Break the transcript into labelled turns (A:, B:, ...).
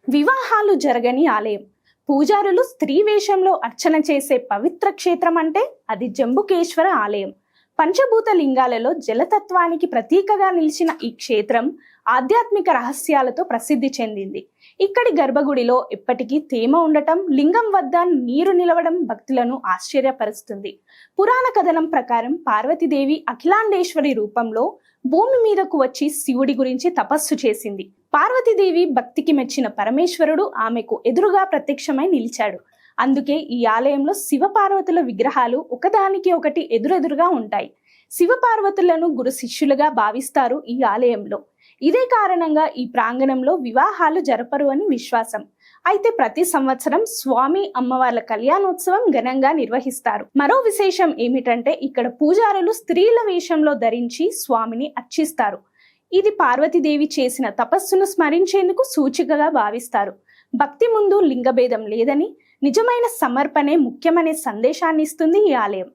A: వివాహాలు జరగని ఆలయం. పూజారులు స్త్రీ వేషంలో అర్చన చేసే పవిత్ర క్షేత్రం అంటే అది జంబుకేశ్వర ఆలయం. పంచభూత లింగాలలో జలతత్వానికి ప్రతీకగా నిలిచిన ఈ క్షేత్రం ఆధ్యాత్మిక రహస్యాలతో ప్రసిద్ధి చెందింది. ఇక్కడి గర్భగుడిలో ఎప్పటికీ తేమ ఉండటం, లింగం వద్ద నీరు నిలవడం భక్తులను ఆశ్చర్యపరుస్తుంది. పురాణ కథనం ప్రకారం పార్వతీదేవి అఖిలాండేశ్వరి రూపంలో భూమి మీదకు వచ్చి శివుడి గురించి తపస్సు చేసింది. పార్వతీదేవి భక్తికి మెచ్చిన పరమేశ్వరుడు ఆమెకు ఎదురుగా ప్రత్యక్షమై నిలిచాడు. అందుకే ఈ ఆలయంలో శివపార్వతుల విగ్రహాలు ఒకదానికి ఒకటి ఎదురెదురుగా ఉంటాయి. శివపార్వతులను గురు శిష్యులుగా భావిస్తారు ఈ ఆలయంలో. ఇదే కారణంగా ఈ ప్రాంగణంలో వివాహాలు జరపరు అని విశ్వాసం. అయితే ప్రతి సంవత్సరం స్వామి అమ్మవార్ల కళ్యాణోత్సవం ఘనంగా నిర్వహిస్తారు. మరో విశేషం ఏమిటంటే ఇక్కడ పూజారులు స్త్రీల వేషంలో ధరించి స్వామిని అర్చిస్తారు. ఇది పార్వతీదేవి చేసిన తపస్సును స్మరించేందుకు సూచికగా భావిస్తారు. భక్తి ముందు లింగభేదం లేదని, నిజమైన సమర్పణే ముఖ్యమనే సందేశాన్ని ఇస్తుంది ఈ ఆలయం.